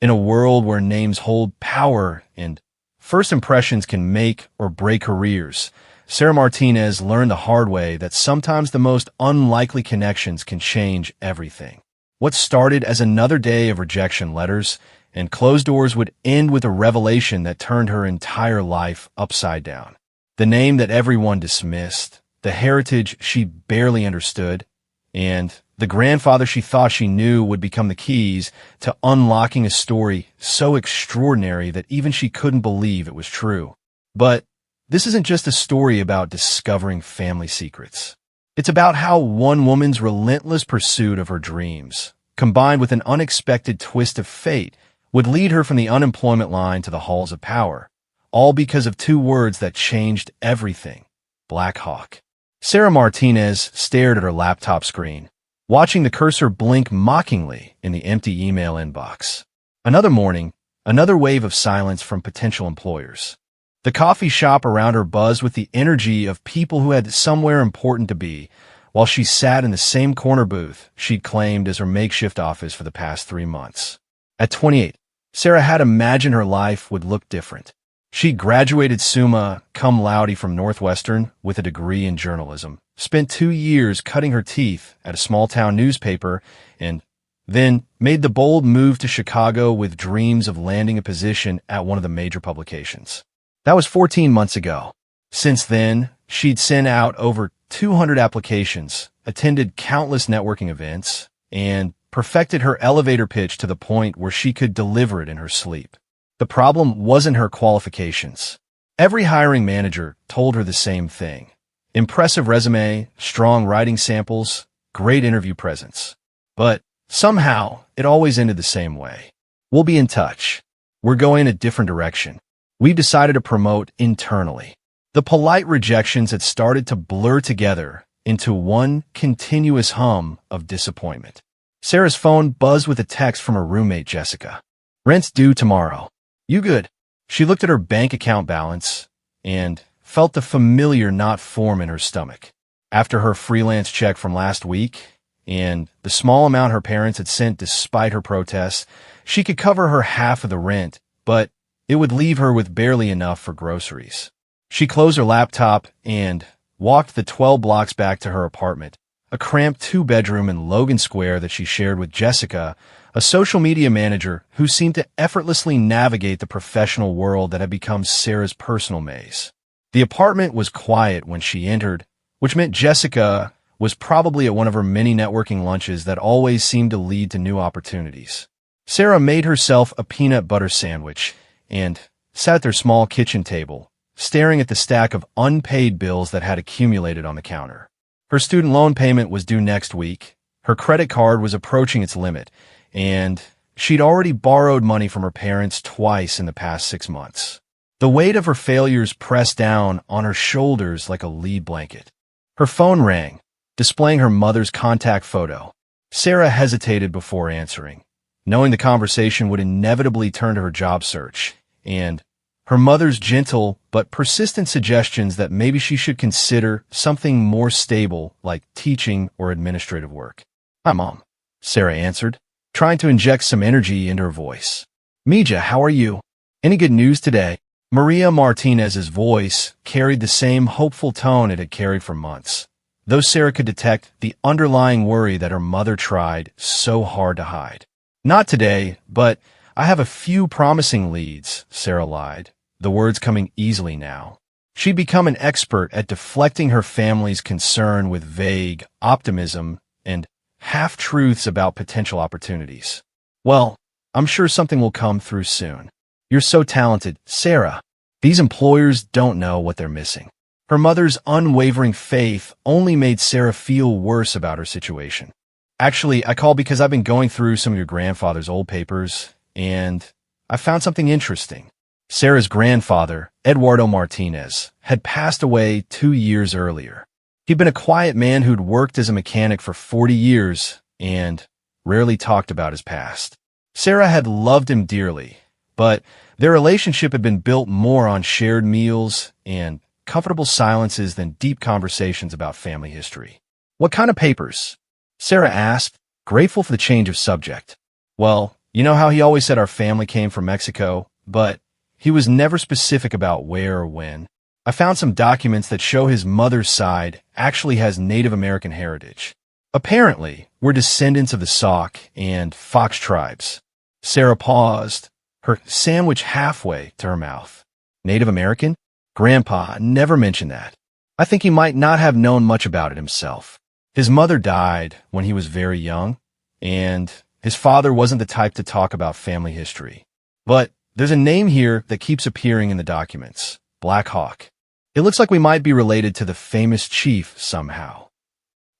In a world where names hold power and first impressions can make or break careers, Sarah Martinez learned the hard way that sometimes the most unlikely connections can change everything. What started as another day of rejection letters and closed doors would end with a revelation that turned her entire life upside down. The name that everyone dismissed, the heritage she barely understood, and the grandfather she thought she knew would become the keys to unlocking a story so extraordinary that even she couldn't believe it was true. But this isn't just a story about discovering family secrets. It's about how one woman's relentless pursuit of her dreams, combined with an unexpected twist of fate, would lead her from the unemployment line to the halls of power, all because of two words that changed everything: Black Hawk. Sarah Martinez stared at her laptop screen, watching the cursor blink mockingly in the empty email inbox. Another morning, another wave of silence from potential employers. The coffee shop around her buzzed with the energy of people who had somewhere important to be, while she sat in the same corner booth she'd claimed as her makeshift office for the past 3 months. At 28, Sarah had imagined her life would look different. She graduated summa cum laude from Northwestern with a degree in journalism, spent 2 years cutting her teeth at a small-town newspaper, and then made the bold move to Chicago with dreams of landing a position at one of the major publications. That was 14 months ago. Since then, she'd sent out over 200 applications, attended countless networking events, and perfected her elevator pitch to the point where she could deliver it in her sleep. The problem wasn't her qualifications. Every hiring manager told her the same thing: impressive resume, strong writing samples, great interview presence. But somehow, it always ended the same way. "We'll be in touch. We're going a different direction. We've decided to promote internally." The polite rejections had started to blur together into one continuous hum of disappointment. Sarah's phone buzzed with a text from her roommate, Jessica. "Rent's due tomorrow. You good?" She looked at her bank account balance and felt the familiar knot form in her stomach. After her freelance check from last week and the small amount her parents had sent despite her protests, she could cover her half of the rent, but it would leave her with barely enough for groceries. She closed her laptop and walked the 12 blocks back to her apartment, a cramped 2-bedroom in Logan Square that she shared with Jessica, a social media manager who seemed to effortlessly navigate the professional world that had become Sarah's personal maze. The apartment was quiet when she entered, which meant Jessica was probably at one of her many networking lunches that always seemed to lead to new opportunities. Sarah made herself a peanut butter sandwich and sat at their small kitchen table, staring at the stack of unpaid bills that had accumulated on the counter. Her student loan payment was due next week, her credit card was approaching its limit, and she'd already borrowed money from her parents twice in the past 6 months. The weight of her failures pressed down on her shoulders like a lead blanket. Her phone rang, displaying her mother's contact photo. Sarah hesitated before answering, knowing the conversation would inevitably turn to her job search, and her mother's gentle but persistent suggestions that maybe she should consider something more stable like teaching or administrative work. "Hi, Mom," Sarah answered, trying to inject some energy into her voice. "Mija, how are you? Any good news today?" Maria Martinez's voice carried the same hopeful tone it had carried for months, though Sarah could detect the underlying worry that her mother tried so hard to hide. "Not today, but I have a few promising leads," Sarah lied, the words coming easily now. She'd become an expert at deflecting her family's concern with vague optimism and half-truths about potential opportunities. "Well, I'm sure something will come through soon. You're so talented, Sarah. These employers don't know what they're missing." Her mother's unwavering faith only made Sarah feel worse about her situation. "Actually, I called because I've been going through some of your grandfather's old papers, and I found something interesting." Sarah's grandfather, Eduardo Martinez, had passed away 2 years earlier. He'd been a quiet man who'd worked as a mechanic for 40 years and rarely talked about his past. Sarah had loved him dearly, but their relationship had been built more on shared meals and comfortable silences than deep conversations about family history. "What kind of papers?" Sarah asked, grateful for the change of subject. "Well, You know how he always said our family came from Mexico, but he was never specific about where or when? I found some documents that show his mother's side actually has Native American heritage. Apparently, we're descendants of the Sauk and Fox tribes. Sarah paused, her sandwich halfway to her mouth. Native American? Grandpa never mentioned that. I think he might not have known much about it himself. His mother died when he was very young, and his father wasn't the type to talk about family history. But there's a name here that keeps appearing in the documents. Black Hawk. It looks like we might be related to the famous chief somehow.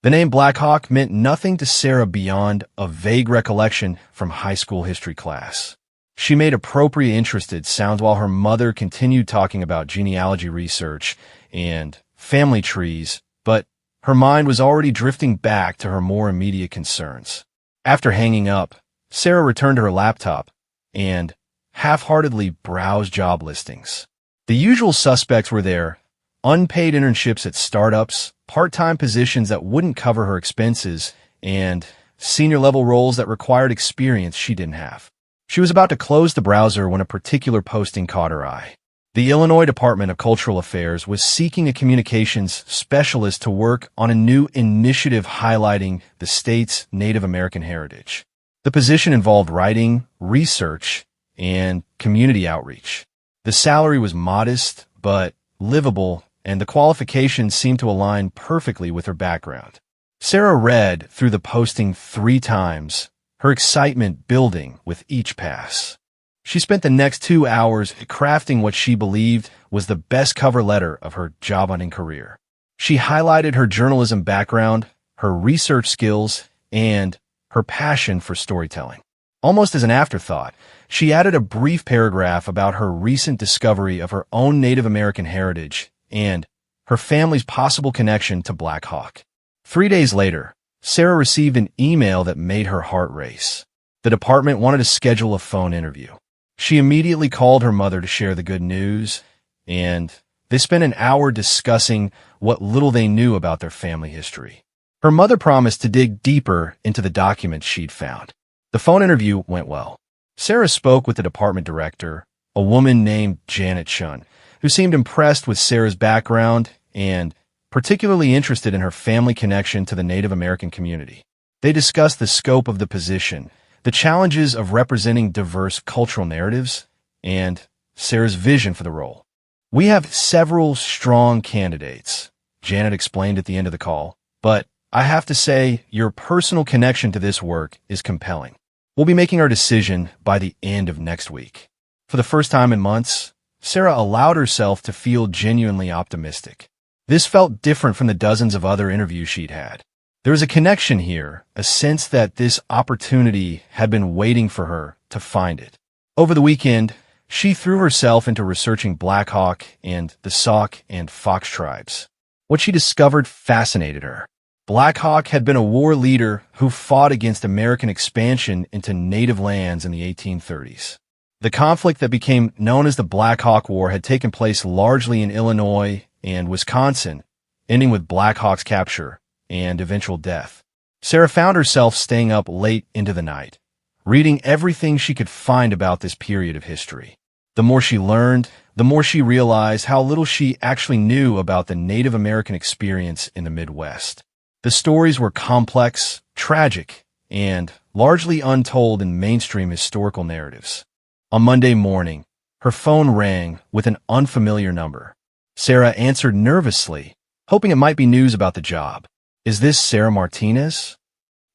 The name Black Hawk meant nothing to Sarah beyond a vague recollection from high school history class. She made appropriate interested sounds while her mother continued talking about genealogy research and family trees, but her mind was already drifting back to her more immediate concerns. After hanging up, Sarah returned to her laptop and half-heartedly browsed job listings. The usual suspects were there: unpaid internships at startups, part-time positions that wouldn't cover her expenses, and senior-level roles that required experience she didn't have. She was about to close the browser when a particular posting caught her eye. The Illinois Department of Cultural Affairs was seeking a communications specialist to work on a new initiative highlighting the state's Native American heritage. The position involved writing, research, and community outreach. The salary was modest, but livable, and the qualifications seemed to align perfectly with her background. Sarah read through the posting 3 times, her excitement building with each pass. She spent the next 2 hours crafting what she believed was the best cover letter of her job-hunting career. She highlighted her journalism background, her research skills, and her passion for storytelling. Almost as an afterthought, she added a brief paragraph about her recent discovery of her own Native American heritage and her family's possible connection to Black Hawk. 3 days later, Sarah received an email that made her heart race. The department wanted to schedule a phone interview. She immediately called her mother to share the good news, and they spent an hour discussing what little they knew about their family history. Her mother promised to dig deeper into the documents she'd found. The phone interview went well. Sarah spoke with the department director, a woman named Janet Shun, who seemed impressed with Sarah's background and particularly interested in her family connection to the Native American community. They discussed the scope of the position, the challenges of representing diverse cultural narratives, and Sarah's vision for the role. "We have several strong candidates," Janet explained at the end of the call, "but I have to say your personal connection to this work is compelling. We'll be making our decision by the end of next week." For the first time in months, Sarah allowed herself to feel genuinely optimistic. This felt different from the dozens of other interviews she'd had. There was a connection here, a sense that this opportunity had been waiting for her to find it. Over the weekend, she threw herself into researching Black Hawk and the Sauk and Fox tribes. What she discovered fascinated her. Black Hawk had been a war leader who fought against American expansion into native lands in the 1830s. The conflict that became known as the Black Hawk War had taken place largely in Illinois and Wisconsin, ending with Black Hawk's capture and eventual death. Sarah found herself staying up late into the night, reading everything she could find about this period of history. The more she learned, the more she realized how little she actually knew about the Native American experience in the Midwest. The stories were complex, tragic, and largely untold in mainstream historical narratives. On Monday morning, her phone rang with an unfamiliar number. Sarah answered nervously, hoping it might be news about the job. "Is this Sarah Martinez?"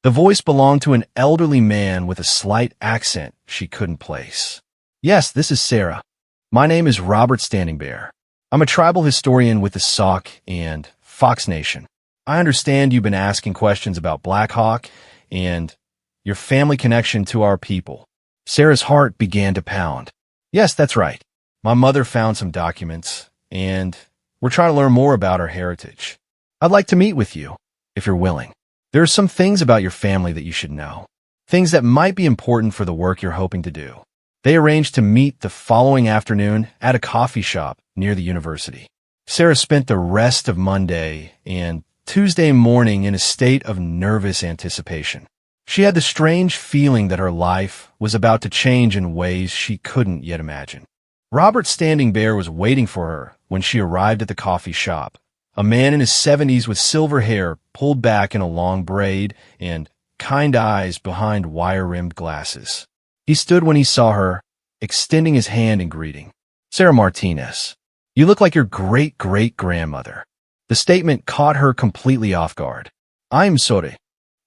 The voice belonged to an elderly man with a slight accent she couldn't place. "Yes, this is Sarah. My name is Robert Standing Bear. I'm a tribal historian with the Sauk and Fox Nation. I understand you've been asking questions about Black Hawk and your family connection to our people." Sarah's heart began to pound. "Yes, that's right. My mother found some documents, and we're trying to learn more about our heritage. I'd like to meet with you, if you're willing. There are some things about your family that you should know, things that might be important for the work you're hoping to do." They arranged to meet the following afternoon at a coffee shop near the university. Sarah spent the rest of Monday and Tuesday morning in a state of nervous anticipation. She had the strange feeling that her life was about to change in ways she couldn't yet imagine. Robert Standing Bear was waiting for her when she arrived at the coffee shop. A man in his 70s with silver hair pulled back in a long braid and kind eyes behind wire-rimmed glasses. He stood when he saw her, extending his hand in greeting. "Sarah Martinez, you look like your great-great-grandmother." The statement caught her completely off guard. "I'm sorry."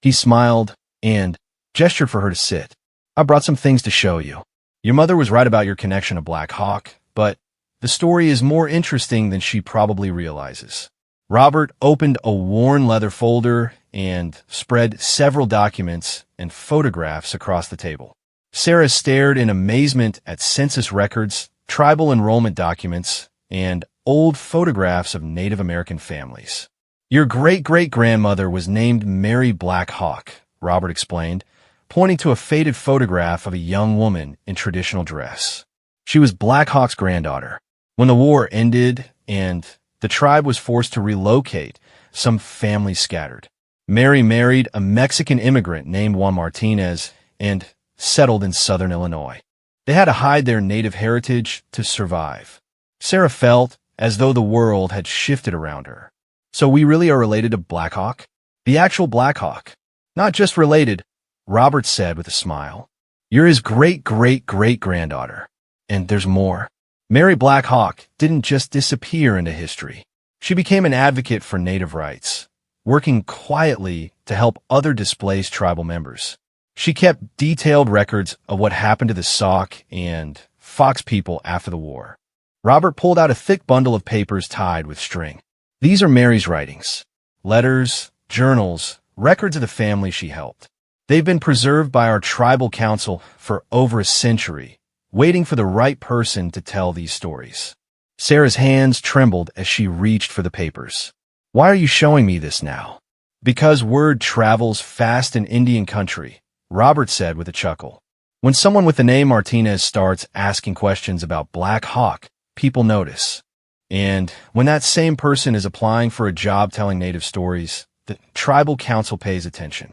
He smiled and gestured for her to sit. "I brought some things to show you. Your mother was right about your connection to Black Hawk, but the story is more interesting than she probably realizes." Robert opened a worn leather folder and spread several documents and photographs across the table. Sarah stared in amazement at census records, tribal enrollment documents, and old photographs of Native American families. "Your great-great-grandmother was named Mary Black Hawk," Robert explained, pointing to a faded photograph of a young woman in traditional dress. "She was Black Hawk's granddaughter. When the war ended and the tribe was forced to relocate, some families scattered. Mary married a Mexican immigrant named Juan Martinez and settled in southern Illinois. They had to hide their native heritage to survive." Sarah felt as though the world had shifted around her. "So we really are related to Black Hawk? The actual Black Hawk?" "Not just related," Robert said with a smile. "You're his great-great-great-granddaughter. And there's more. Mary Black Hawk didn't just disappear into history. She became an advocate for Native rights, working quietly to help other displaced tribal members. She kept detailed records of what happened to the Sauk and Fox people after the war." Robert pulled out a thick bundle of papers tied with string. "These are Mary's writings. Letters, journals, records of the family she helped. They've been preserved by our tribal council for over a century, waiting for the right person to tell these stories." Sarah's hands trembled as she reached for the papers. "Why are you showing me this now?" "Because word travels fast in Indian country," Robert said with a chuckle. "When someone with the name Martinez starts asking questions about Black Hawk, people notice. And when that same person is applying for a job telling Native stories, the tribal council pays attention."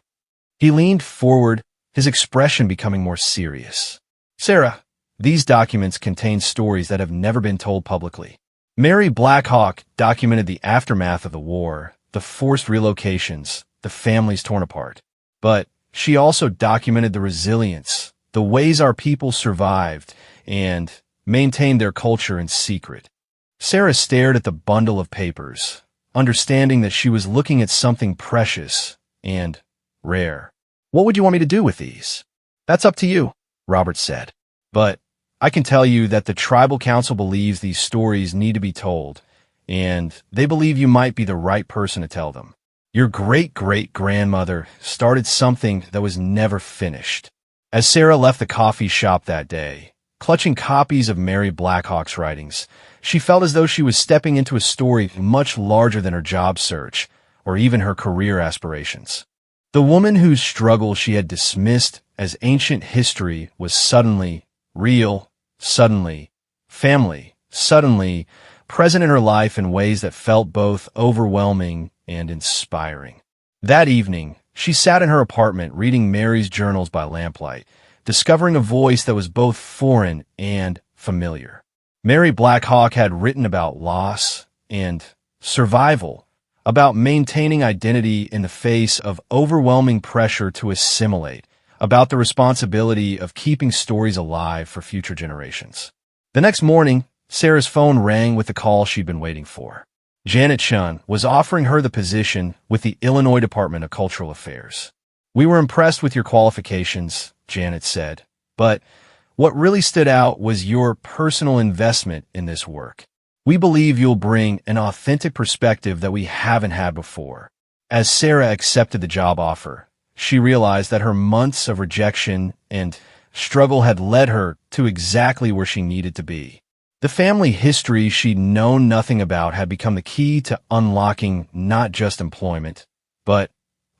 He leaned forward, his expression becoming more serious. "Sarah, these documents contain stories that have never been told publicly. Mary Black Hawk documented the aftermath of the war, the forced relocations, the families torn apart. But she also documented the resilience, the ways our people survived and maintained their culture in secret." Sarah stared at the bundle of papers, understanding that she was looking at something precious and rare. "What would you want me to do with these?" "That's up to you," Robert said. "But I can tell you that the tribal council believes these stories need to be told, and they believe you might be the right person to tell them. Your great-great-grandmother started something that was never finished." As Sarah left the coffee shop that day, clutching copies of Mary Black Hawk's writings, she felt as though she was stepping into a story much larger than her job search or even her career aspirations. The woman whose struggle she had dismissed as ancient history was suddenly real, suddenly family, suddenly present in her life in ways that felt both overwhelming and inspiring. That evening, she sat in her apartment reading Mary's journals by lamplight, discovering a voice that was both foreign and familiar. Mary Black Hawk had written about loss and survival, about maintaining identity in the face of overwhelming pressure to assimilate, about the responsibility of keeping stories alive for future generations. The next morning, Sarah's phone rang with the call she'd been waiting for. Janet Chun was offering her the position with the Illinois Department of Cultural Affairs. "We were impressed with your qualifications," Janet said, "but what really stood out was your personal investment in this work. We believe you'll bring an authentic perspective that we haven't had before." As Sarah accepted the job offer, she realized that her months of rejection and struggle had led her to exactly where she needed to be. The family history she'd known nothing about had become the key to unlocking not just employment, but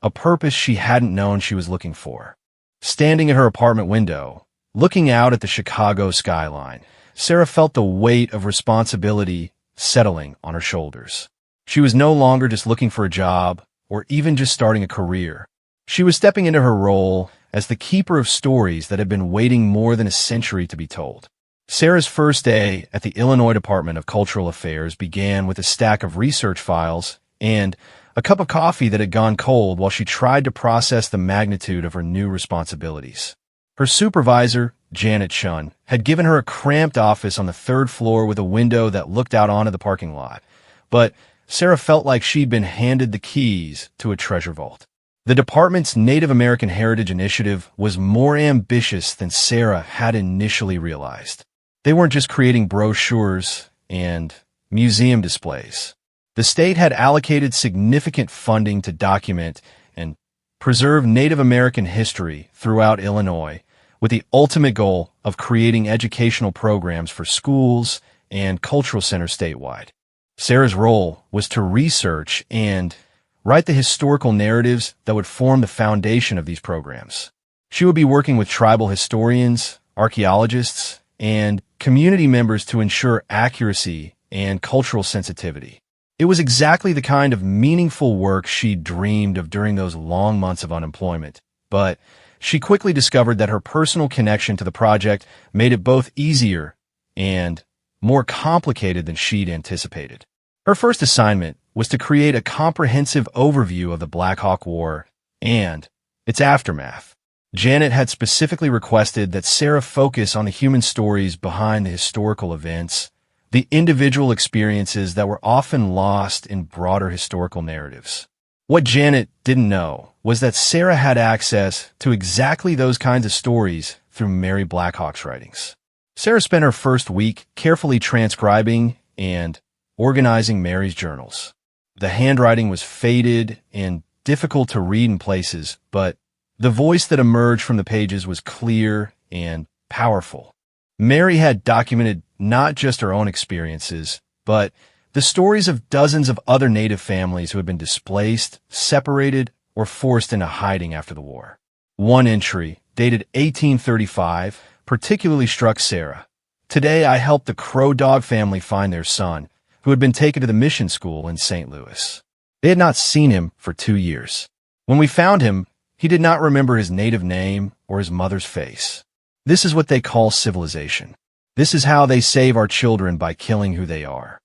a purpose she hadn't known she was looking for. Standing at her apartment window, looking out at the Chicago skyline, Sarah felt the weight of responsibility settling on her shoulders. She was no longer just looking for a job or even just starting a career. She was stepping into her role as the keeper of stories that had been waiting more than a century to be told. Sarah's first day at the Illinois Department of Cultural Affairs began with a stack of research files and a cup of coffee that had gone cold while she tried to process the magnitude of her new responsibilities. Her supervisor, Janet Shunn, had given her a cramped office on the third floor with a window that looked out onto the parking lot, but Sarah felt like she'd been handed the keys to a treasure vault. The department's Native American Heritage Initiative was more ambitious than Sarah had initially realized. They weren't just creating brochures and museum displays. The state had allocated significant funding to document and preserve Native American history throughout Illinois, with the ultimate goal of creating educational programs for schools and cultural centers statewide. Sarah's role was to research and write the historical narratives that would form the foundation of these programs. She would be working with tribal historians, archaeologists, and community members to ensure accuracy and cultural sensitivity. It was exactly the kind of meaningful work she dreamed of during those long months of unemployment, but she quickly discovered that her personal connection to the project made it both easier and more complicated than she'd anticipated. Her first assignment was to create a comprehensive overview of the Black Hawk War and its aftermath. Janet had specifically requested that Sarah focus on the human stories behind the historical events, the individual experiences that were often lost in broader historical narratives. What Janet didn't know was that Sarah had access to exactly those kinds of stories through Mary Blackhawk's writings. Sarah spent her first week carefully transcribing and organizing Mary's journals. The handwriting was faded and difficult to read in places, but the voice that emerged from the pages was clear and powerful. Mary had documented not just her own experiences, but the stories of dozens of other Native families who had been displaced, separated, or forced into hiding after the war. One entry, dated 1835, particularly struck Sarah. "Today I helped the Crow Dog family find their son, who had been taken to the mission school in St. Louis. They had not seen him for 2 years. When we found him, he did not remember his native name or his mother's face. This is what they call civilization. This is how they save our children by killing who they are."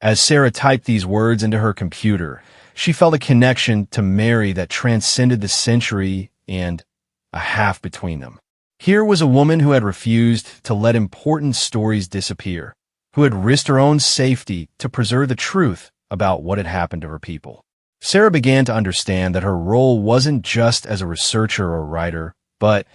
As Sarah typed these words into her computer, she felt a connection to Mary that transcended the century and a half between them. Here was a woman who had refused to let important stories disappear, who had risked her own safety to preserve the truth about what had happened to her people. Sarah began to understand that her role wasn't just as a researcher or writer, but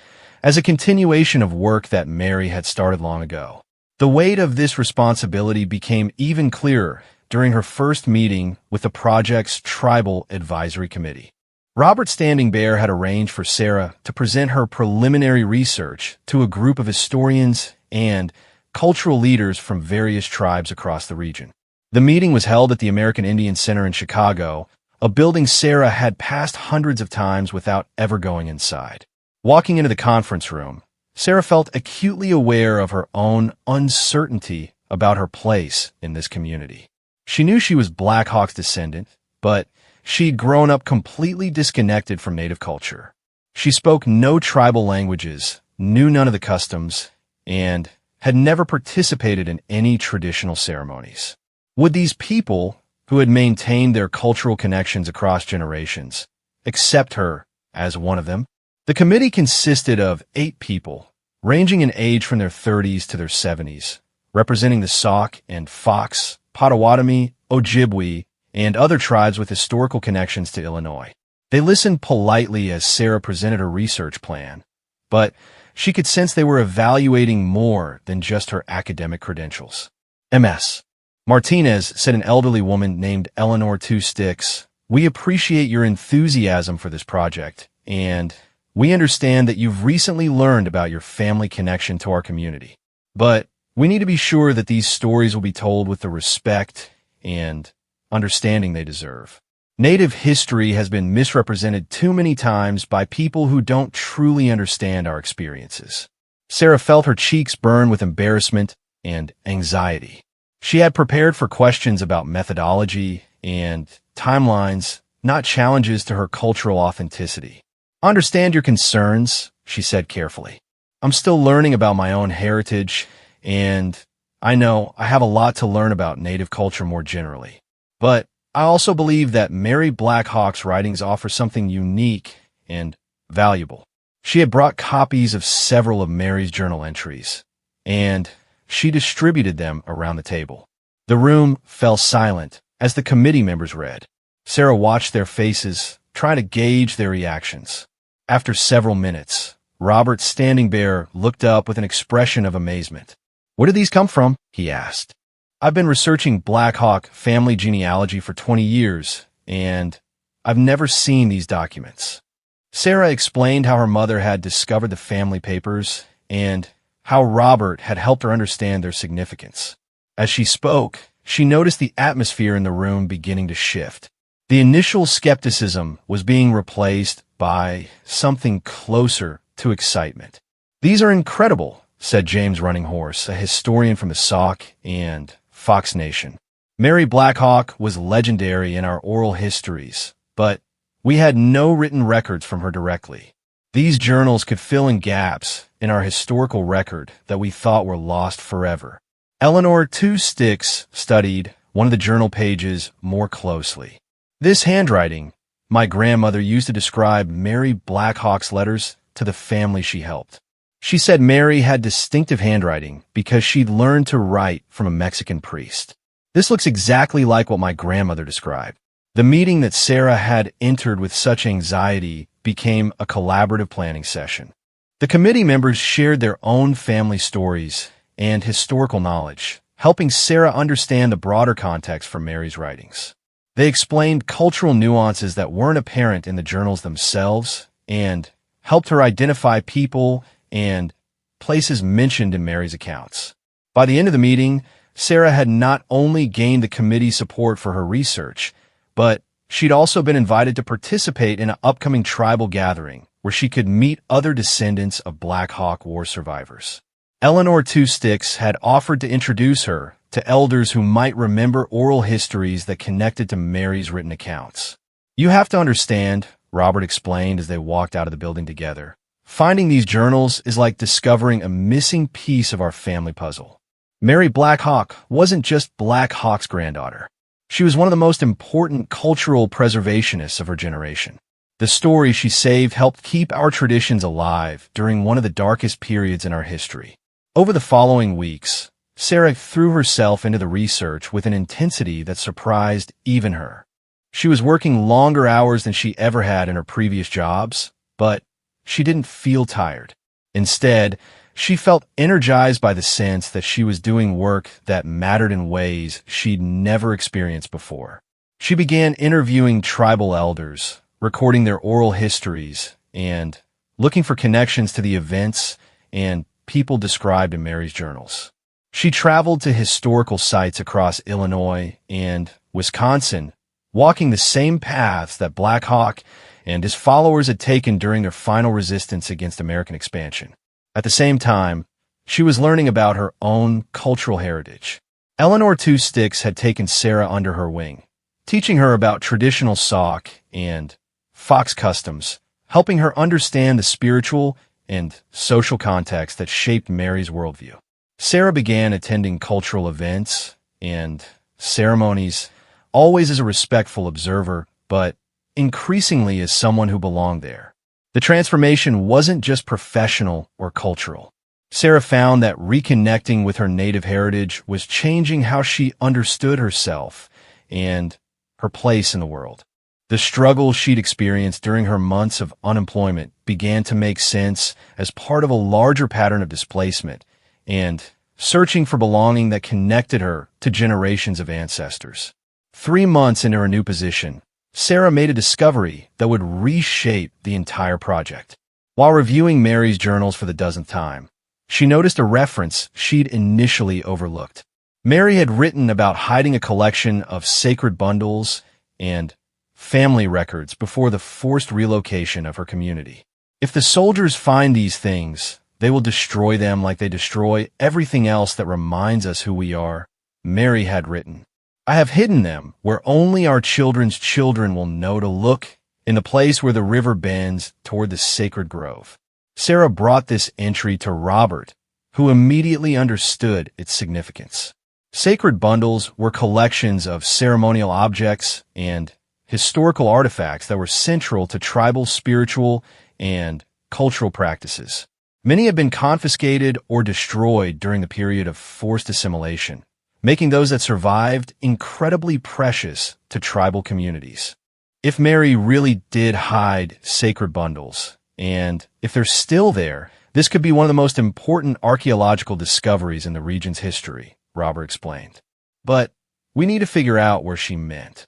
as a continuation of work that Mary had started long ago. The weight of this responsibility became even clearer during her first meeting with the project's Tribal Advisory Committee. Robert Standing Bear had arranged for Sarah to present her preliminary research to a group of historians and cultural leaders from various tribes across the region. The meeting was held at the American Indian Center in Chicago, a building Sarah had passed hundreds of times without ever going inside. Walking into the conference room, Sarah felt acutely aware of her own uncertainty about her place in this community. She knew she was Black Hawk's descendant, but she'd grown up completely disconnected from Native culture. She spoke no tribal languages, knew none of the customs, and had never participated in any traditional ceremonies. Would these people, who had maintained their cultural connections across generations, accept her as one of them? The committee consisted of 8 people, ranging in age from their 30s to their 70s, representing the Sauk and Fox, Potawatomi, Ojibwe, and other tribes with historical connections to Illinois. They listened politely as Sarah presented her research plan, but she could sense they were evaluating more than just her academic credentials. Ms. Martinez, said an elderly woman named Eleanor Two Sticks, "We appreciate your enthusiasm for this project, and we understand that you've recently learned about your family connection to our community. But we need to be sure that these stories will be told with the respect and understanding they deserve. Native history has been misrepresented too many times by people who don't truly understand our experiences." Sarah felt her cheeks burn with embarrassment and anxiety. She had prepared for questions about methodology and timelines, not challenges to her cultural authenticity. "I understand your concerns," she said carefully. "I'm still learning about my own heritage, and I know I have a lot to learn about Native culture more generally. But I also believe that Mary Blackhawk's writings offer something unique and valuable." She had brought copies of several of Mary's journal entries, and she distributed them around the table. The room fell silent as the committee members read. Sarah watched their faces, trying to gauge their reactions. After several minutes, Robert Standing Bear looked up with an expression of amazement. "Where did these come from?" he asked. "I've been researching Black Hawk family genealogy for 20 years, and I've never seen these documents." Sarah explained how her mother had discovered the family papers and how Robert had helped her understand their significance. As she spoke, she noticed the atmosphere in the room beginning to shift. The initial skepticism was being replaced by something closer to excitement. "These are incredible," said James Running Horse, a historian from the Sauk and Fox Nation. "Mary Blackhawk was legendary in our oral histories, but we had no written records from her directly. These journals could fill in gaps in our historical record that we thought were lost forever." Eleanor Two Sticks studied one of the journal pages more closely. "This handwriting, my grandmother used to describe Mary Blackhawk's letters to the family she helped. She said Mary had distinctive handwriting because she'd learned to write from a Mexican priest. This looks exactly like what my grandmother described." The meeting that Sarah had entered with such anxiety became a collaborative planning session. The committee members shared their own family stories and historical knowledge, helping Sarah understand the broader context for Mary's writings. They explained cultural nuances that weren't apparent in the journals themselves and helped her identify people and places mentioned in Mary's accounts. By the end of the meeting, Sarah had not only gained the committee's support for her research, but she'd also been invited to participate in an upcoming tribal gathering where she could meet other descendants of Black Hawk War survivors. Eleanor Two Sticks had offered to introduce her to elders who might remember oral histories that connected to Mary's written accounts. "You have to understand," Robert explained as they walked out of the building together, "finding these journals is like discovering a missing piece of our family puzzle. Mary Blackhawk wasn't just Black Hawk's granddaughter. She was one of the most important cultural preservationists of her generation. The story she saved helped keep our traditions alive during one of the darkest periods in our history." Over the following weeks, Sarah threw herself into the research with an intensity that surprised even her. She was working longer hours than she ever had in her previous jobs, but she didn't feel tired. Instead, she felt energized by the sense that she was doing work that mattered in ways she'd never experienced before. She began interviewing tribal elders, recording their oral histories, and looking for connections to the events and people described in Mary's journals. She traveled to historical sites across Illinois and Wisconsin, walking the same paths that Black Hawk and his followers had taken during their final resistance against American expansion. At the same time, she was learning about her own cultural heritage. Eleanor Two Sticks had taken Sarah under her wing, teaching her about traditional Sauk and Fox customs, helping her understand the spiritual and social context that shaped Mary's worldview. Sarah began attending cultural events and ceremonies, always as a respectful observer, but increasingly as someone who belonged there. The transformation wasn't just professional or cultural. Sarah found that reconnecting with her native heritage was changing how she understood herself and her place in the world. The struggles she'd experienced during her months of unemployment began to make sense as part of a larger pattern of displacement and searching for belonging that connected her to generations of ancestors. 3 months into her new position, Sarah made a discovery that would reshape the entire project. While reviewing Mary's journals for the dozenth time, she noticed a reference she'd initially overlooked. Mary had written about hiding a collection of sacred bundles and family records before the forced relocation of her community. "If the soldiers find these things, they will destroy them like they destroy everything else that reminds us who we are," Mary had written. "I have hidden them where only our children's children will know to look in the place where the river bends toward the sacred grove. Sarah brought this entry to Robert, who immediately understood its significance. Sacred bundles were collections of ceremonial objects and historical artifacts that were central to tribal spiritual and cultural practices. Many had been confiscated or destroyed during the period of forced assimilation, making those that survived incredibly precious to tribal communities. If Mary really did hide sacred bundles, and if they're still there, this could be one of the most important archaeological discoveries in the region's history, Robert explained. But we need to figure out where she meant.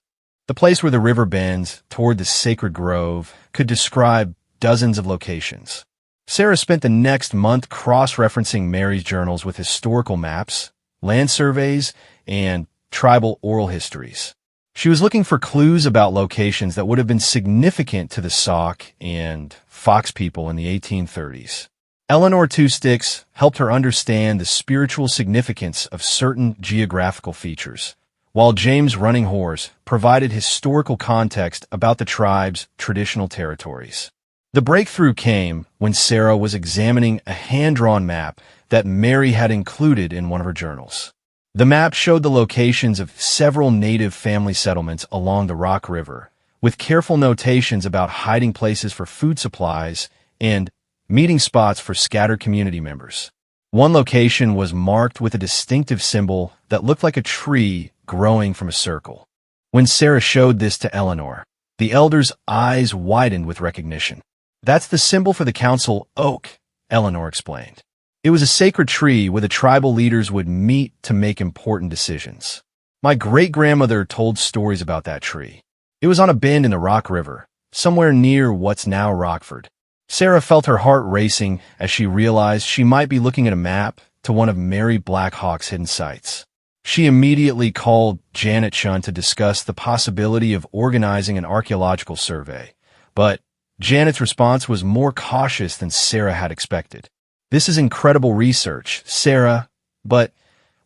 The place where the river bends toward the sacred grove could describe dozens of locations. Sarah spent the next month cross-referencing Mary's journals with historical maps, land surveys, and tribal oral histories. She was looking for clues about locations that would have been significant to the Sauk and Fox people in the 1830s. Eleanor Two Sticks helped her understand the spiritual significance of certain geographical features, while James Running Horse provided historical context about the tribe's traditional territories. The breakthrough came when Sarah was examining a hand-drawn map that Mary had included in one of her journals. The map showed the locations of several native family settlements along the Rock River, with careful notations about hiding places for food supplies and meeting spots for scattered community members. One location was marked with a distinctive symbol that looked like a tree growing from a circle. When Sarah showed this to Eleanor, the elder's eyes widened with recognition. "That's the symbol for the council oak," Eleanor explained. It was a sacred tree where the tribal leaders would meet to make important decisions. My great-grandmother told stories about that tree. It was on a bend in the Rock River, somewhere near what's now Rockford. Sarah felt her heart racing as she realized she might be looking at a map to one of Mary Black Hawk's hidden sites. She immediately called Janet Chun to discuss the possibility of organizing an archaeological survey, but Janet's response was more cautious than Sarah had expected. "This is incredible research, Sarah, but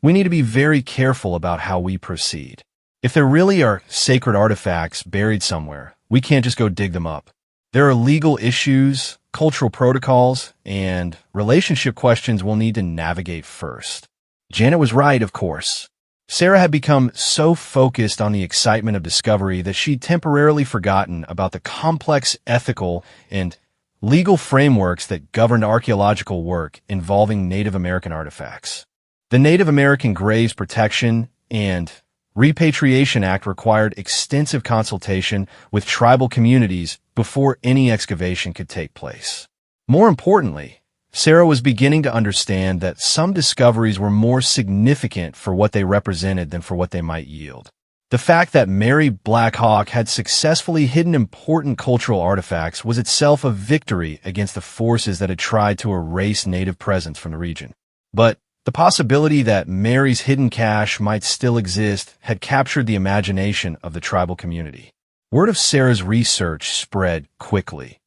we need to be very careful about how we proceed. If there really are sacred artifacts buried somewhere, we can't just go dig them up. There are legal issues, cultural protocols, and relationship questions we'll need to navigate first." Janet was right, of course. Sarah had become so focused on the excitement of discovery that she'd temporarily forgotten about the complex ethical and legal frameworks that governed archaeological work involving Native American artifacts. The Native American Graves Protection and Repatriation Act required extensive consultation with tribal communities before any excavation could take place. More importantly, Sarah was beginning to understand that some discoveries were more significant for what they represented than for what they might yield. The fact that Mary Black Hawk had successfully hidden important cultural artifacts was itself a victory against the forces that had tried to erase Native presence from the region. But the possibility that Mary's hidden cache might still exist had captured the imagination of the tribal community. Word of Sarah's research spread quickly,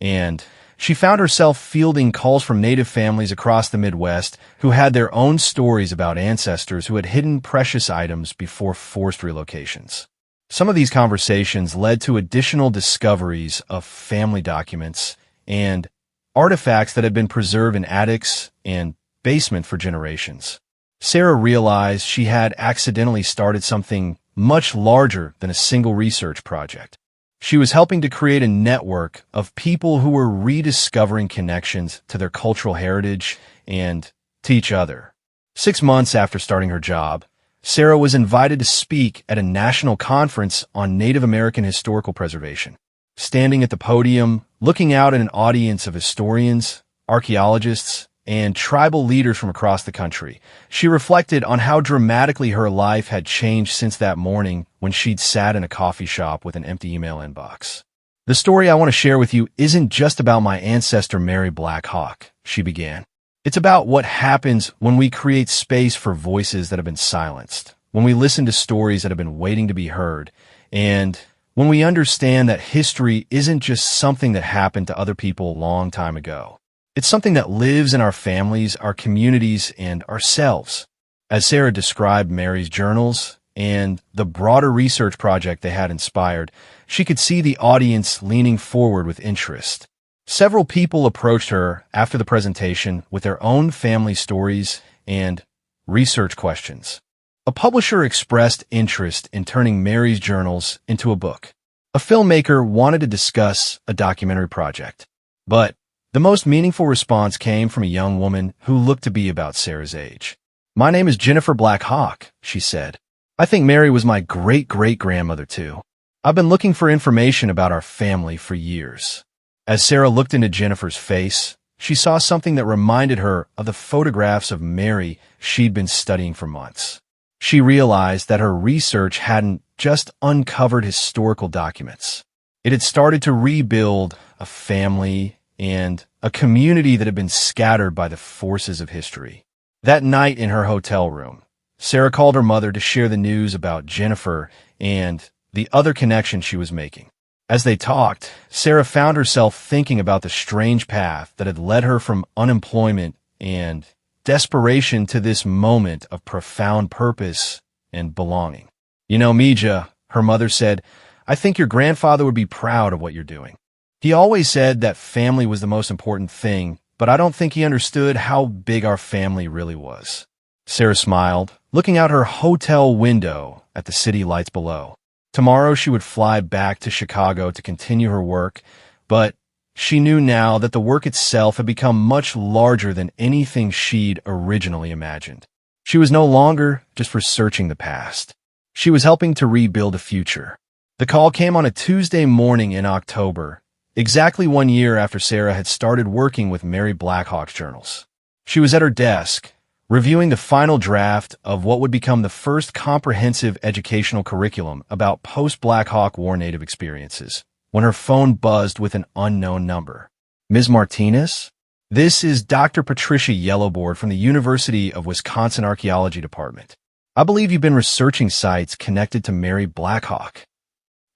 and she found herself fielding calls from Native families across the Midwest who had their own stories about ancestors who had hidden precious items before forced relocations. Some of these conversations led to additional discoveries of family documents and artifacts that had been preserved in attics and basement for generations. Sarah realized she had accidentally started something much larger than a single research project. She was helping to create a network of people who were rediscovering connections to their cultural heritage and to each other. 6 months after starting her job, Sarah was invited to speak at a national conference on Native American historical preservation. Standing at the podium, looking out at an audience of historians, archaeologists, and tribal leaders from across the country, she reflected on how dramatically her life had changed since that morning when she'd sat in a coffee shop with an empty email inbox. "The story I want to share with you isn't just about my ancestor Mary Black Hawk," she began. "It's about what happens when we create space for voices that have been silenced, when we listen to stories that have been waiting to be heard, and when we understand that history isn't just something that happened to other people a long time ago. It's something that lives in our families, our communities, and ourselves." As Sarah described Mary's journals and the broader research project they had inspired, she could see the audience leaning forward with interest. Several people approached her after the presentation with their own family stories and research questions. A publisher expressed interest in turning Mary's journals into a book. A filmmaker wanted to discuss a documentary project. But the most meaningful response came from a young woman who looked to be about Sarah's age. "My name is Jennifer Black Hawk," she said. "I think Mary was my great-great-grandmother, too. I've been looking for information about our family for years." As Sarah looked into Jennifer's face, she saw something that reminded her of the photographs of Mary she'd been studying for months. She realized that her research hadn't just uncovered historical documents. It had started to rebuild a family and a community that had been scattered by the forces of history. That night in her hotel room, Sarah called her mother to share the news about Jennifer and the other connection she was making. As they talked, Sarah found herself thinking about the strange path that had led her from unemployment and desperation to this moment of profound purpose and belonging. "You know, Mija," her mother said, "I think your grandfather would be proud of what you're doing. He always said that family was the most important thing, but I don't think he understood how big our family really was." Sarah smiled, looking out her hotel window at the city lights below. Tomorrow she would fly back to Chicago to continue her work, but she knew now that the work itself had become much larger than anything she'd originally imagined. She was no longer just researching the past. She was helping to rebuild a future. The call came on a Tuesday morning in October, exactly 1 year after Sarah had started working with Mary Black Hawk's journals. She was at her desk, reviewing the final draft of what would become the first comprehensive educational curriculum about post-Black Hawk War Native experiences, when her phone buzzed with an unknown number. "Ms. Martinez? This is Dr. Patricia Yellowboard from the University of Wisconsin Archaeology Department. I believe you've been researching sites connected to Mary Black Hawk."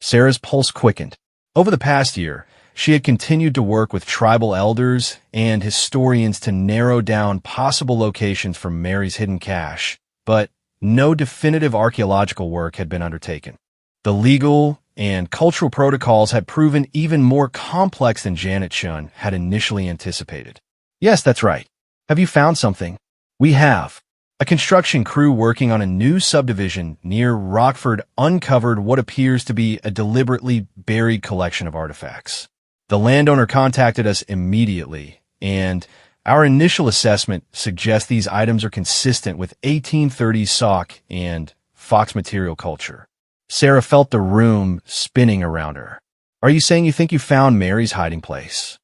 Sarah's pulse quickened. Over the past year, she had continued to work with tribal elders and historians to narrow down possible locations for Mary's hidden cache, but no definitive archaeological work had been undertaken. The legal and cultural protocols had proven even more complex than Janet Chun had initially anticipated. "Yes, that's right. Have you found something?" "We have. A construction crew working on a new subdivision near Rockford uncovered what appears to be a deliberately buried collection of artifacts. The landowner contacted us immediately, and our initial assessment suggests these items are consistent with 1830s Sauk and Fox material culture." Sarah felt the room spinning around her. "Are you saying you think you found Mary's hiding place?"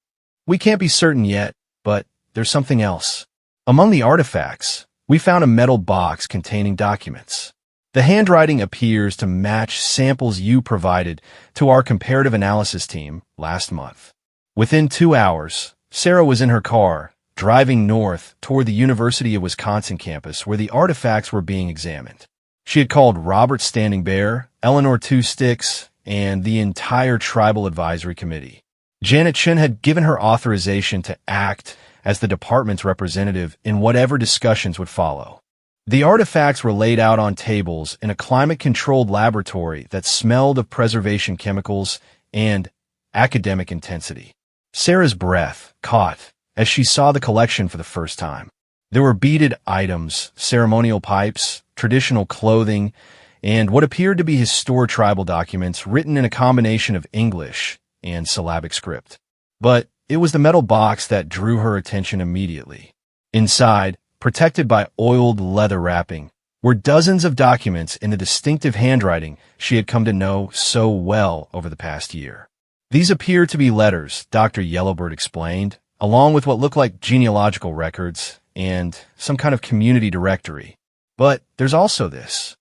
"We can't be certain yet, but there's something else. Among the artifacts, we found a metal box containing documents. The handwriting appears to match samples you provided to our comparative analysis team last month." Within 2 hours, Sarah was in her car, driving north toward the University of Wisconsin campus where the artifacts were being examined. She had called Robert Standing Bear, Eleanor Two Sticks, and the entire Tribal Advisory Committee. Janet Chun had given her authorization to act as the department's representative in whatever discussions would follow. The artifacts were laid out on tables in a climate-controlled laboratory that smelled of preservation chemicals and academic intensity. Sarah's breath caught as she saw the collection for the first time. There were beaded items, ceremonial pipes, traditional clothing, and what appeared to be historic tribal documents written in a combination of English and syllabic script. But it was the metal box that drew her attention immediately. Inside, protected by oiled leather wrapping, were dozens of documents in the distinctive handwriting she had come to know so well over the past year. These appeared to be letters, Dr. Yellowbird explained, along with what looked like genealogical records and some kind of community directory. "But there's also this."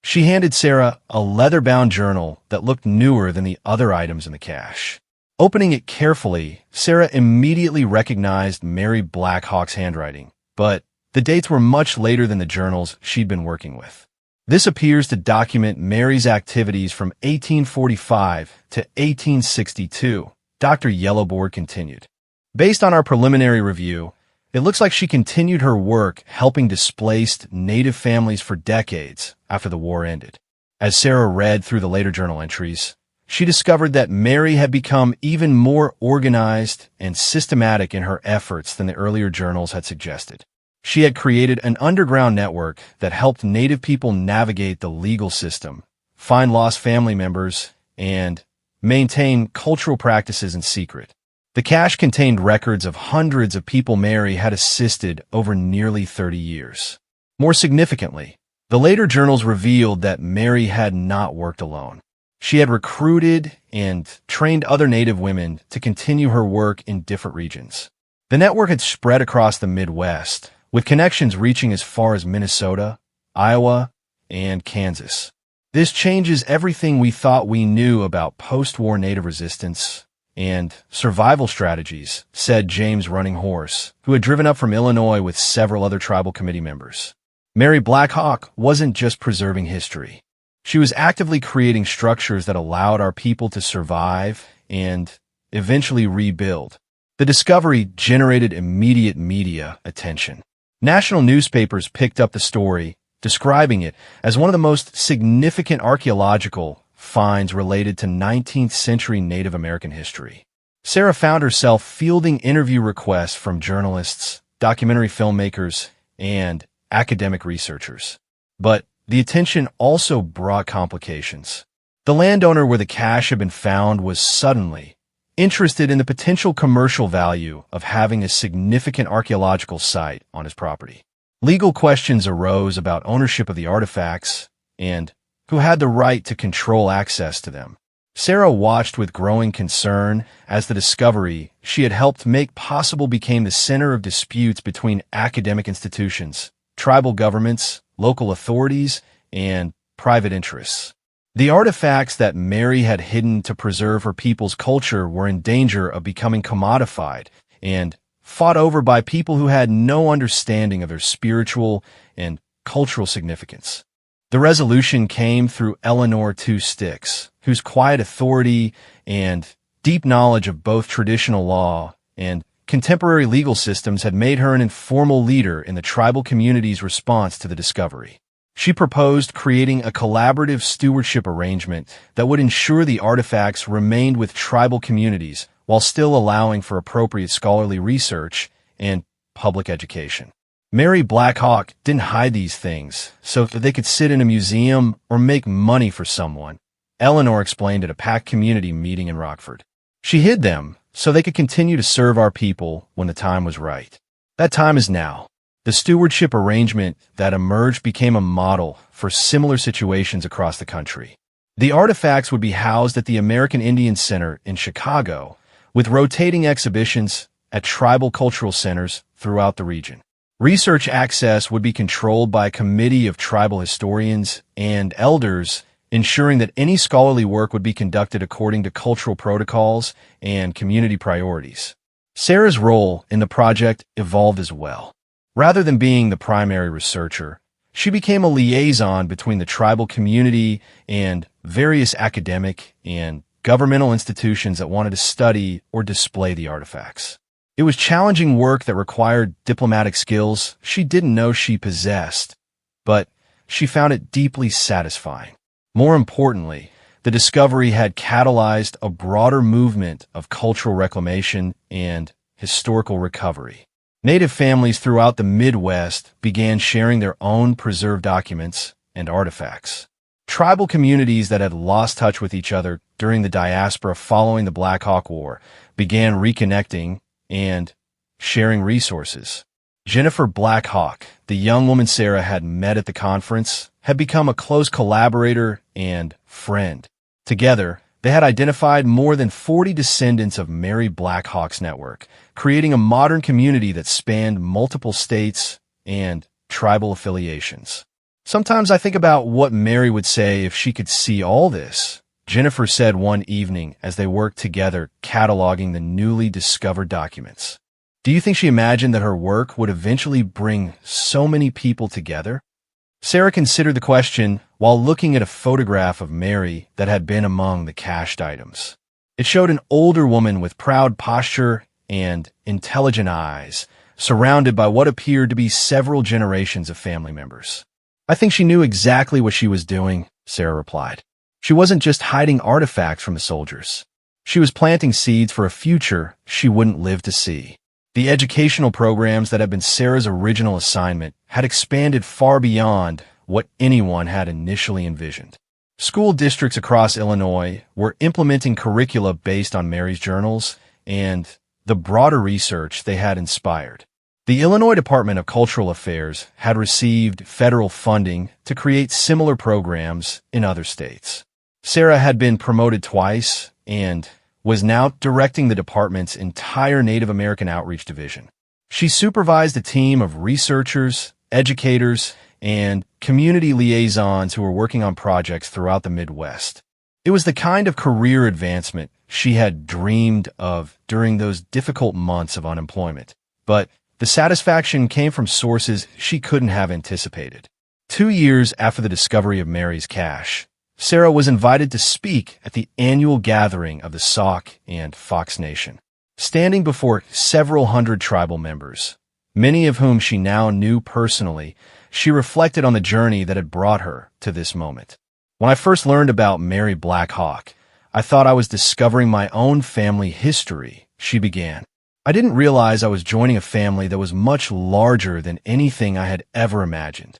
She handed Sarah a leather-bound journal that looked newer than the other items in the cache. Opening it carefully, Sarah immediately recognized Mary Black Hawk's handwriting, but the dates were much later than the journals she'd been working with. "This appears to document Mary's activities from 1845 to 1862, Dr. Yellowboard continued. "Based on our preliminary review, it looks like she continued her work helping displaced Native families for decades after the war ended. As Sarah read through the later journal entries, she discovered that Mary had become even more organized and systematic in her efforts than the earlier journals had suggested. She had created an underground network that helped Native people navigate the legal system, find lost family members, and maintain cultural practices in secret. The cache contained records of hundreds of people Mary had assisted over nearly 30 years. More significantly, the later journals revealed that Mary had not worked alone. She had recruited and trained other Native women to continue her work in different regions. The network had spread across the Midwest, with connections reaching as far as Minnesota, Iowa, and Kansas. This changes everything we thought we knew about post-war Native resistance and survival strategies, said James Running Horse, who had driven up from Illinois with several other tribal committee members. Mary Black Hawk wasn't just preserving history. She was actively creating structures that allowed our people to survive and eventually rebuild. The discovery generated immediate media attention. National newspapers picked up the story, describing it as one of the most significant archaeological finds related to 19th century Native American history. Sarah found herself fielding interview requests from journalists, documentary filmmakers, and academic researchers. But the attention also brought complications. The landowner where the cache had been found was suddenly interested in the potential commercial value of having a significant archaeological site on his property. Legal questions arose about ownership of the artifacts and who had the right to control access to them. Sarah watched with growing concern as the discovery she had helped make possible became the center of disputes between academic institutions, tribal governments, local authorities, and private interests. The artifacts that Mary had hidden to preserve her people's culture were in danger of becoming commodified and fought over by people who had no understanding of their spiritual and cultural significance. The resolution came through Eleanor Two Sticks, whose quiet authority and deep knowledge of both traditional law and contemporary legal systems had made her an informal leader in the tribal community's response to the discovery. She proposed creating a collaborative stewardship arrangement that would ensure the artifacts remained with tribal communities while still allowing for appropriate scholarly research and public education. Mary Black Hawk didn't hide these things so that they could sit in a museum or make money for someone, Eleanor explained at a packed community meeting in Rockford. She hid them so they could continue to serve our people when the time was right. That time is now. The stewardship arrangement that emerged became a model for similar situations across the country. The artifacts would be housed at the American Indian Center in Chicago, with rotating exhibitions at tribal cultural centers throughout the region. Research access would be controlled by a committee of tribal historians and elders, ensuring that any scholarly work would be conducted according to cultural protocols and community priorities. Sarah's role in the project evolved as well. Rather than being the primary researcher, she became a liaison between the tribal community and various academic and governmental institutions that wanted to study or display the artifacts. It was challenging work that required diplomatic skills she didn't know she possessed, but she found it deeply satisfying. More importantly, the discovery had catalyzed a broader movement of cultural reclamation and historical recovery. Native families throughout the Midwest began sharing their own preserved documents and artifacts. Tribal communities that had lost touch with each other during the diaspora following the Black Hawk War began reconnecting and sharing resources. Jennifer Black Hawk, the young woman Sarah had met at the conference, had become a close collaborator and friend. Together, they had identified more than 40 descendants of Mary Black Hawk's network, creating a modern community that spanned multiple states and tribal affiliations. Sometimes I think about what Mary would say if she could see all this, Jennifer said one evening as they worked together cataloging the newly discovered documents. Do you think she imagined that her work would eventually bring so many people together? Sarah considered the question while looking at a photograph of Mary that had been among the cached items. It showed an older woman with proud posture and intelligent eyes, surrounded by what appeared to be several generations of family members. I think she knew exactly what she was doing, Sarah replied. She wasn't just hiding artifacts from the soldiers. She was planting seeds for a future she wouldn't live to see. The educational programs that had been Sarah's original assignment had expanded far beyond what anyone had initially envisioned. School districts across Illinois were implementing curricula based on Mary's journals and the broader research they had inspired. The Illinois Department of Cultural Affairs had received federal funding to create similar programs in other states. Sarah had been promoted twice and was now directing the department's entire Native American outreach division. She supervised a team of researchers, educators, and community liaisons who were working on projects throughout the Midwest. It was the kind of career advancement she had dreamed of during those difficult months of unemployment. But the satisfaction came from sources she couldn't have anticipated. 2 years after the discovery of Mary's cache, Sarah was invited to speak at the annual gathering of the Sauk and Fox Nation. Standing before several hundred tribal members, many of whom she now knew personally, she reflected on the journey that had brought her to this moment. When I first learned about Mary Black Hawk, I thought I was discovering my own family history, she began. I didn't realize I was joining a family that was much larger than anything I had ever imagined.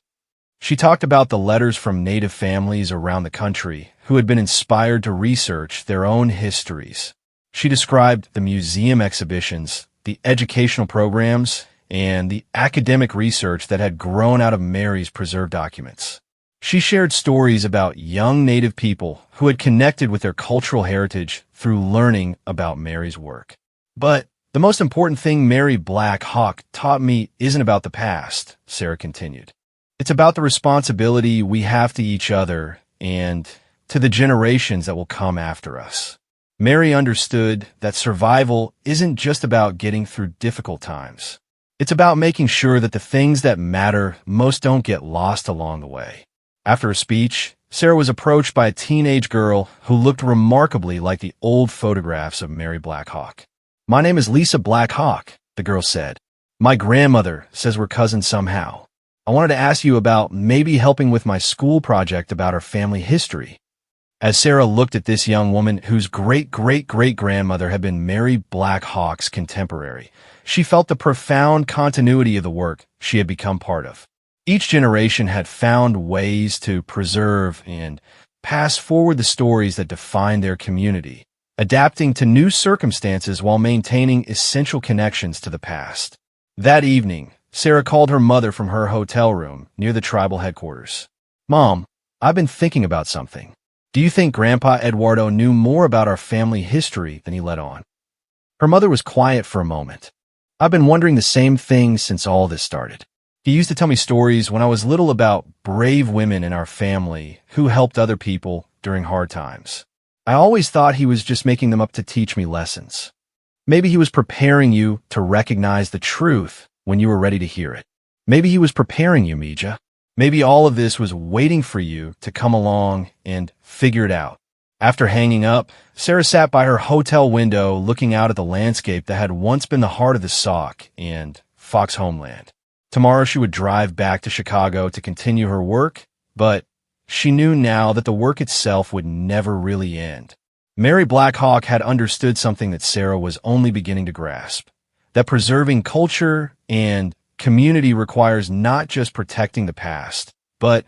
She talked about the letters from Native families around the country who had been inspired to research their own histories. She described the museum exhibitions, the educational programs, and the academic research that had grown out of Mary's preserved documents. She shared stories about young Native people who had connected with their cultural heritage through learning about Mary's work. But the most important thing Mary Black Hawk taught me isn't about the past, Sarah continued. It's about the responsibility we have to each other and to the generations that will come after us. Mary understood that survival isn't just about getting through difficult times. It's about making sure that the things that matter most don't get lost along the way. After her speech, Sarah was approached by a teenage girl who looked remarkably like the old photographs of Mary Black Hawk. "My name is Lisa Black Hawk," the girl said. "My grandmother says we're cousins somehow. I wanted to ask you about maybe helping with my school project about our family history." As Sarah looked at this young woman whose great-great-great-grandmother had been Mary Black Hawk's contemporary, she felt the profound continuity of the work she had become part of. Each generation had found ways to preserve and pass forward the stories that defined their community, adapting to new circumstances while maintaining essential connections to the past. That evening, Sarah called her mother from her hotel room near the tribal headquarters. "Mom, I've been thinking about something. Do you think Grandpa Eduardo knew more about our family history than he let on?" Her mother was quiet for a moment. "I've been wondering the same thing since all this started. He used to tell me stories when I was little about brave women in our family who helped other people during hard times. I always thought he was just making them up to teach me lessons. Maybe he was preparing you to recognize the truth when you were ready to hear it. Maybe he was preparing you, Mija. Maybe all of this was waiting for you to come along and figure it out." After hanging up, Sarah sat by her hotel window looking out at the landscape that had once been the heart of the Sauk and Fox homeland. Tomorrow she would drive back to Chicago to continue her work, but she knew now that the work itself would never really end. Mary Black Hawk had understood something that Sarah was only beginning to grasp, that preserving culture and community requires not just protecting the past, but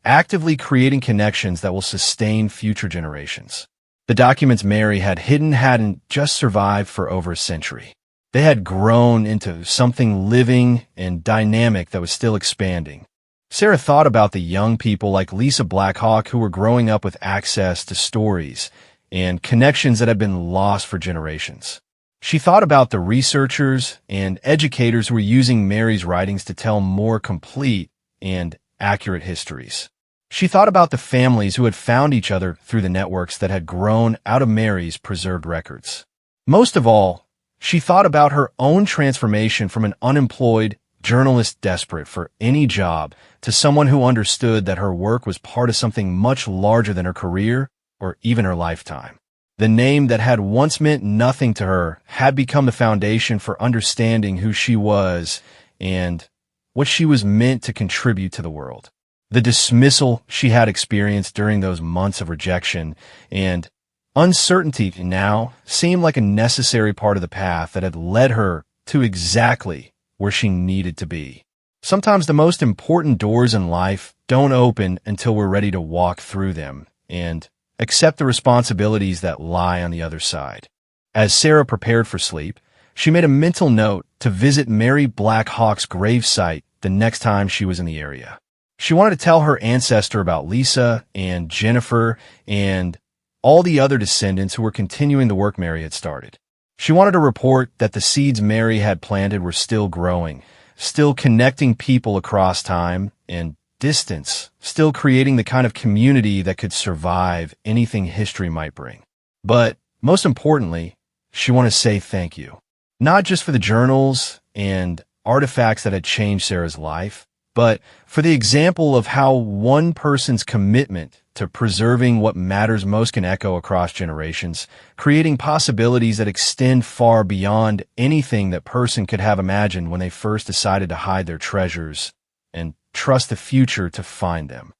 actively creating connections that will sustain future generations. The documents Mary had hidden hadn't just survived for over a century. They had grown into something living and dynamic that was still expanding. Sarah thought about the young people like Lisa Black Hawk who were growing up with access to stories and connections that had been lost for generations. She thought about the researchers and educators who were using Mary's writings to tell more complete and accurate histories. She thought about the families who had found each other through the networks that had grown out of Mary's preserved records. Most of all, she thought about her own transformation from an unemployed journalist desperate for any job to someone who understood that her work was part of something much larger than her career or even her lifetime. The name that had once meant nothing to her had become the foundation for understanding who she was and what she was meant to contribute to the world. the dismissal she had experienced during those months of rejection, and uncertainty now seemed like a necessary part of the path that had led her to exactly where she needed to be. Sometimes the most important doors in life don't open until we're ready to walk through them and accept the responsibilities that lie on the other side. As Sarah prepared for sleep, she made a mental note to visit Mary Black Hawk's gravesite the next time she was in the area. She wanted to tell her ancestor about Lisa and Jennifer and all the other descendants who were continuing the work Mary had started. She wanted to report that the seeds Mary had planted were still growing, still connecting people across time and distance, still creating the kind of community that could survive anything history might bring. But most importantly, she wanted to say thank you. Not just for the journals and artifacts that had changed Sarah's life, but for the example of how one person's commitment to preserving what matters most can echo across generations, creating possibilities that extend far beyond anything that person could have imagined when they first decided to hide their treasures and trust the future to find them.